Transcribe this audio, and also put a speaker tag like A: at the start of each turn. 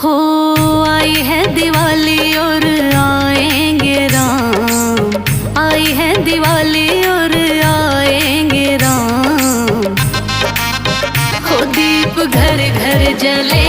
A: हो आई है दिवाली और आएंगे राम, आई है दिवाली और आएंगे राम। हो दीप घर घर जले